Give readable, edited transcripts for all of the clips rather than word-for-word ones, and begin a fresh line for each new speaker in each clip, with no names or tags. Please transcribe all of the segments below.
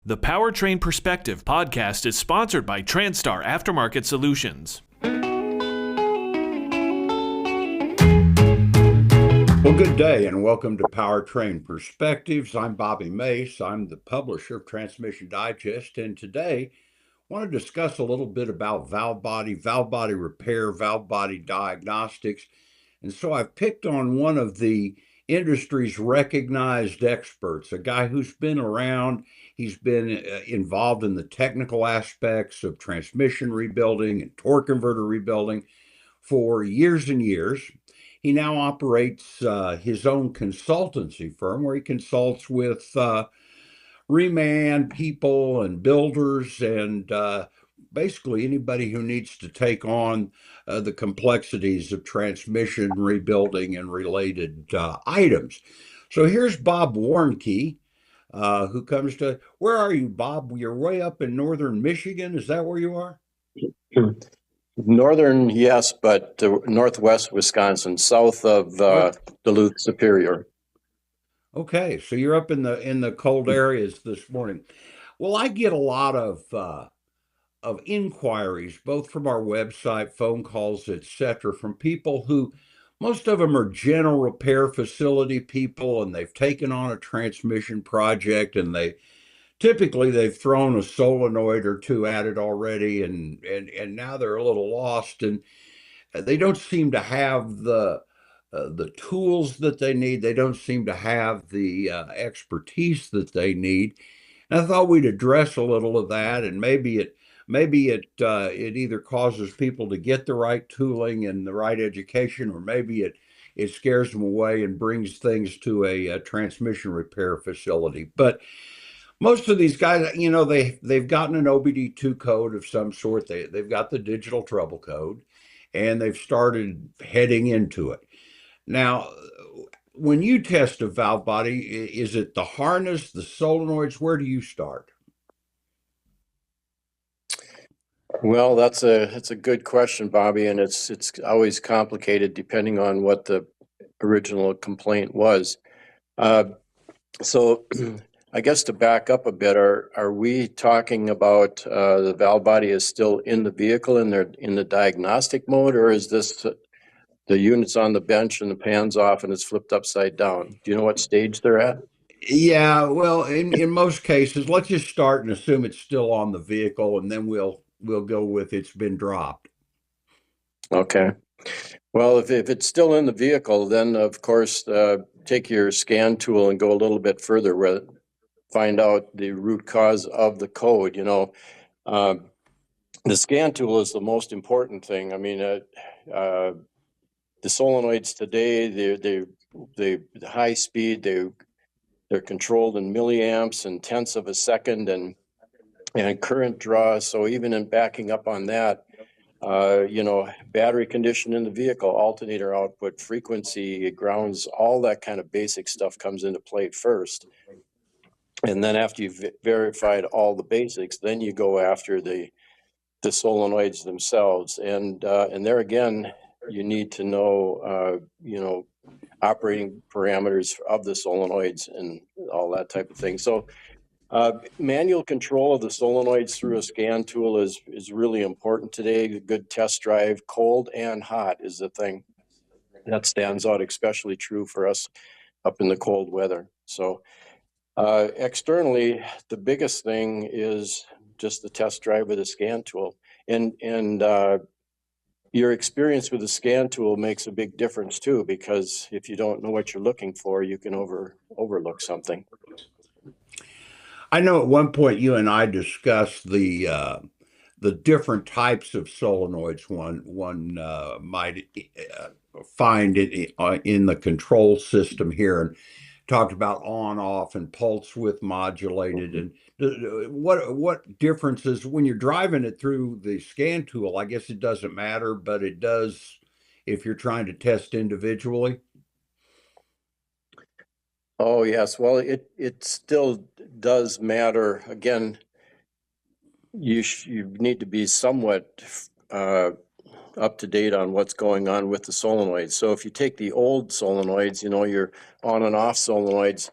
The Powertrain Perspective podcast is sponsored by TransStar Aftermarket Solutions.
Well, good day and welcome to Powertrain Perspectives. I'm Bobby Mace. I'm the publisher of Transmission Digest, and today I want to discuss a little bit about valve body repair, valve body diagnostics. And so I've picked on one of the industry's recognized experts, a guy who's been around. He's been involved in the technical aspects of transmission rebuilding and torque converter rebuilding for years and years. He now operates his own consultancy firm where he consults with reman people and builders and basically anybody who needs to take on the complexities of transmission rebuilding and related items. So here's Bob Warnke, who comes to, where are you, Bob? You're way up in northern Michigan. Is that where you are?
Northern, yes, but northwest Wisconsin, south of Duluth Superior.
Okay, so you're up in the cold areas this morning. Well, I get a lot of inquiries, both from our website, phone calls, etc., from people who, most of them are general repair facility people, and they've taken on a transmission project, and they've thrown a solenoid or two at it already, and now they're a little lost, and they don't seem to have the tools that they need. They don't seem to have the expertise that they need. And I thought we'd address a little of that, and maybe it either causes people to get the right tooling and the right education, or maybe it scares them away and brings things to a transmission repair facility. But most of these guys, they've gotten an OBD2 code of some sort. They've got the digital trouble code, and they've started heading into it. Now, when you test a valve body, is it the harness, the solenoids? Where do you start?
Well, that's a good question, Bobby, and it's always complicated depending on what the original complaint was. So, I guess to back up a bit, are we talking about the valve body is still in the vehicle and they're in the diagnostic mode, or is this the unit's on the bench and the pan's off and it's flipped upside down? Do you know what stage they're at?
Yeah, well, in most cases, let's just start and assume it's still on the vehicle, and then we'll go with it's been dropped.
Okay. Well, if it's still in the vehicle, then of course take your scan tool and go a little bit further where find out the root cause of the code. The scan tool is the most important thing. I mean, the solenoids today, they high speed, they're controlled in milliamps and tenths of a second and current draw. So even in backing up on that, battery condition in the vehicle, alternator output, frequency, grounds, all that kind of basic stuff comes into play first. And then after you've verified all the basics, then you go after the solenoids themselves. And there again, you need to know, operating parameters of the solenoids and all that type of thing. So manual control of the solenoids through a scan tool is really important today. A good test drive, cold and hot, is the thing that stands out, especially true for us up in the cold weather. So externally, the biggest thing is just the test drive with a scan tool, and your experience with the scan tool makes a big difference too, because if you don't know what you're looking for, you can overlook something.
I know at one point you and I discussed the different types of solenoids one might find in the control system here, and talked about on, off, and pulse width modulated. And what differences when you're driving it through the scan tool? I guess it doesn't matter, but it does if you're trying to test individually.
Oh yes, well it still does matter. Again, you need to be somewhat up to date on what's going on with the solenoids. So if you take the old solenoids, your on and off solenoids,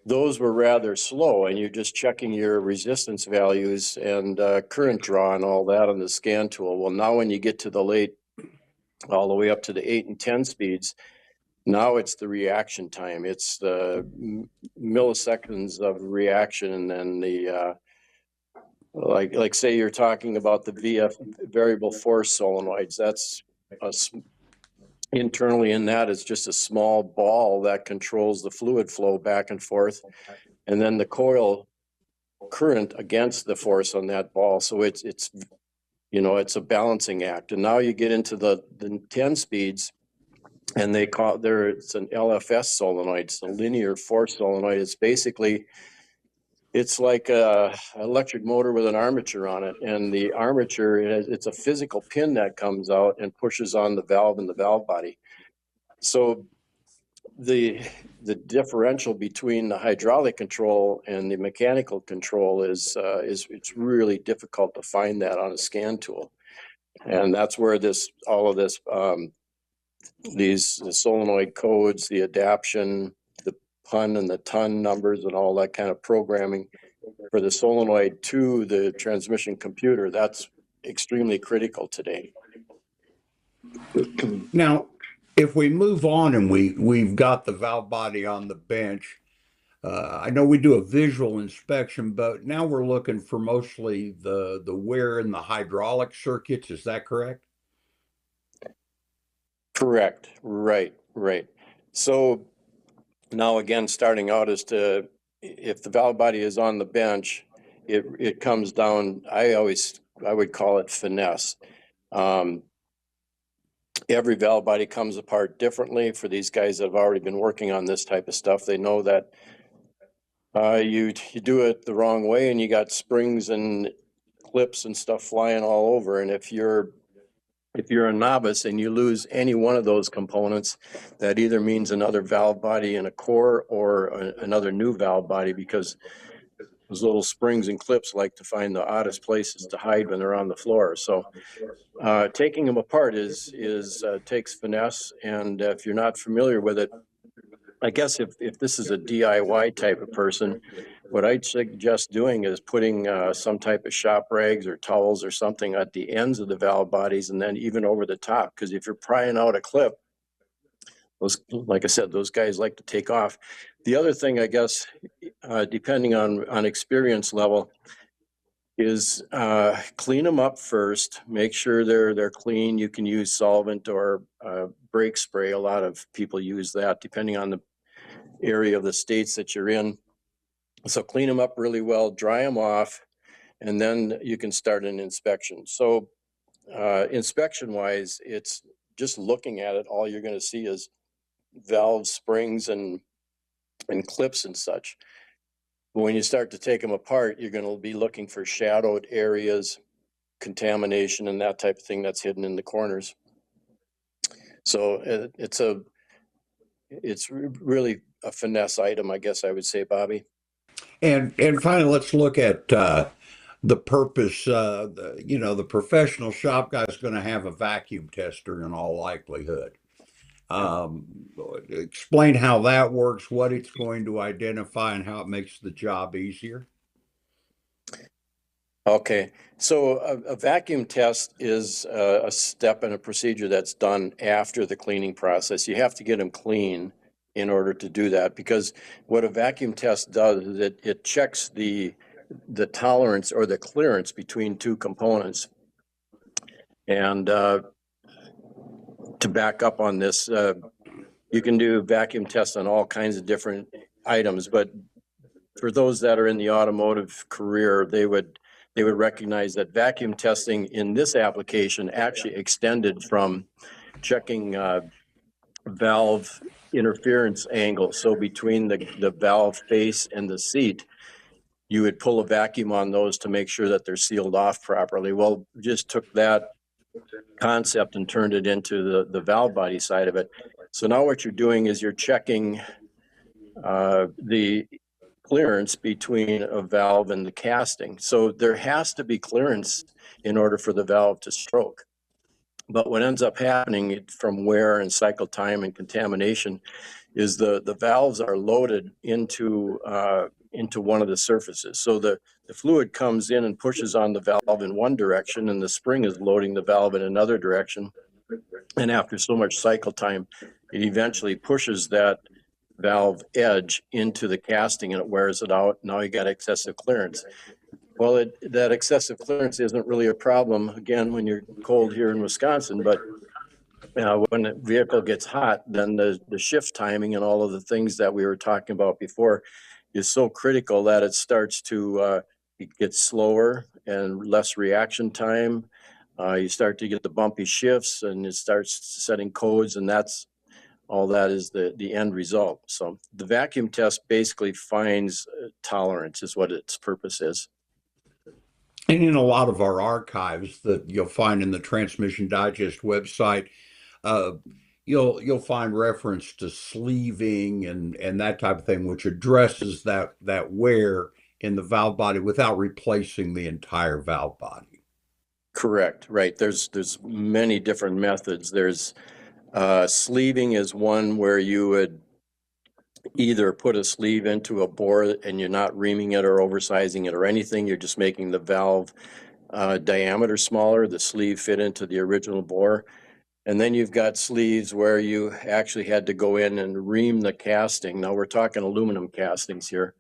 those were rather slow, and you're just checking your resistance values and current draw and all that on the scan tool. Well, now when you get to all the way up to the 8 and 10 speeds, now it's the reaction time. It's the milliseconds of reaction, and then the like say you're talking about the VF variable force solenoids. That's internally in that is just a small ball that controls the fluid flow back and forth, and then the coil current against the force on that ball. So it's it's a balancing act. And now you get into the 10 speeds, and it's an LFS solenoid. It's a linear force solenoid. It's like a electric motor with an armature on it, and the armature it's a physical pin that comes out and pushes on the valve and the valve body. So the differential between the hydraulic control and the mechanical control is it's really difficult to find that on a scan tool, and that's where all of this the solenoid codes, the adaption, the pun and the ton numbers, and all that kind of programming for the solenoid to the transmission computer, that's extremely critical today.
Now, if we move on and we've got the valve body on the bench, I know we do a visual inspection, but now we're looking for mostly the wear in the hydraulic circuits. Is that correct?
Correct. Right. So now again, starting out as to if the valve body is on the bench, it comes down. I would call it finesse. Every valve body comes apart differently. For these guys that have already been working on this type of stuff, they know that you do it the wrong way, and you got springs and clips and stuff flying all over. And if you're a novice and you lose any one of those components, that either means another valve body in a core or another new valve body, because those little springs and clips like to find the oddest places to hide when they're on the floor. So taking them apart takes finesse, and if you're not familiar with it, I guess if this is a DIY type of person, what I'd suggest doing is putting some type of shop rags or towels or something at the ends of the valve bodies, and then even over the top, because if you're prying out a clip, like I said, those guys like to take off. The other thing, I guess, depending on experience level, is clean them up first. Make sure they're clean. You can use solvent or brake spray. A lot of people use that, depending on the area of the states that you're in. So clean them up really well, dry them off, and then you can start an inspection. So inspection wise, it's just looking at it, all you're going to see is valves, springs, and clips and such. But when you start to take them apart, you're going to be looking for shadowed areas, contamination, and that type of thing that's hidden in the corners. So it's really a finesse item, I guess I would say, Bobby.
And finally, let's look at the purpose. The professional shop guy is going to have a vacuum tester in all likelihood. Explain how that works, what it's going to identify, and how it makes the job easier.
Okay, so a vacuum test is a step in a procedure that's done after the cleaning process. You have to get them clean in order to do that, because what a vacuum test does is it checks the tolerance or the clearance between two components. And to back up on this, you can do vacuum tests on all kinds of different items, but for those that are in the automotive career, they would recognize that vacuum testing in this application actually extended from checking valve interference angle. So between the valve face and the seat, you would pull a vacuum on those to make sure that they're sealed off properly. Well, we just took that concept and turned it into the valve body side of it. So now what you're doing is you're checking the clearance between a valve and the casting. So there has to be clearance in order for the valve to stroke. But what ends up happening from wear and cycle time and contamination is the valves are loaded into one of the surfaces. So the fluid comes in and pushes on the valve in one direction, and the spring is loading the valve in another direction. And after so much cycle time, it eventually pushes that valve edge into the casting and it wears it out. Now you got excessive clearance. Well, that excessive clearance isn't really a problem, again, when you're cold here in Wisconsin, but when the vehicle gets hot, then the shift timing and all of the things that we were talking about before is so critical that it starts to get slower and less reaction time. You start to get the bumpy shifts and it starts setting codes, and that's all that is the end result. So the vacuum test basically finds tolerance is what its purpose is.
And in a lot of our archives that you'll find in the Transmission Digest website, uh, you'll find reference to sleeving and that type of thing, which addresses that wear in the valve body without replacing the entire valve body.
Correct. Right. There's many different methods. There's sleeving is one where you would either put a sleeve into a bore and you're not reaming it or oversizing it or anything. You're just making the valve diameter smaller, the sleeve fit into the original bore. And then you've got sleeves where you actually had to go in and ream the casting. Now we're talking aluminum castings here.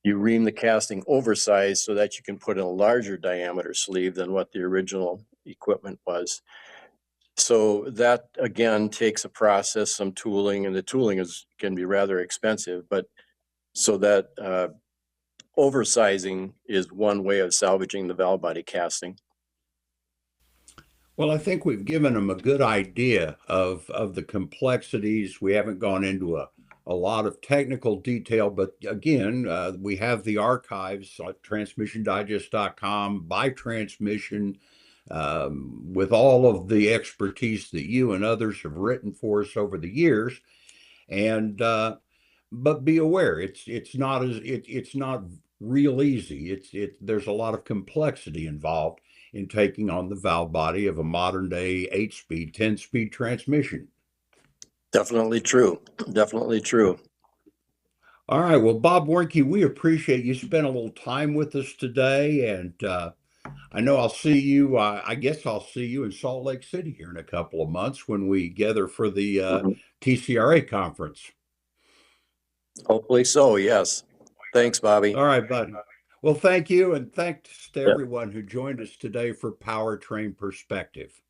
You ream the casting oversized so that you can put in a larger diameter sleeve than what the original equipment was. So that again takes a process, some tooling, and the tooling can be rather expensive. But so that oversizing is one way of salvaging the valve body casting.
Well, I think we've given them a good idea of the complexities. We haven't gone into a lot of technical detail, but again, we have the archives at transmissiondigest.com by transmission, with all of the expertise that you and others have written for us over the years. And but be aware, it's not real easy. There's a lot of complexity involved in taking on the valve body of a modern day 8-speed, 10-speed transmission.
Definitely true. Definitely true.
All right. Well, Bob Warnke, we appreciate you spent a little time with us today. And I know I'll see you, I guess I'll see you in Salt Lake City here in a couple of months when we gather for the TCRA conference.
Hopefully so, yes. Thanks, Bobby.
All right, bud. Well, thank you. And thanks to
Yep.
everyone who joined us today for Powertrain Perspective.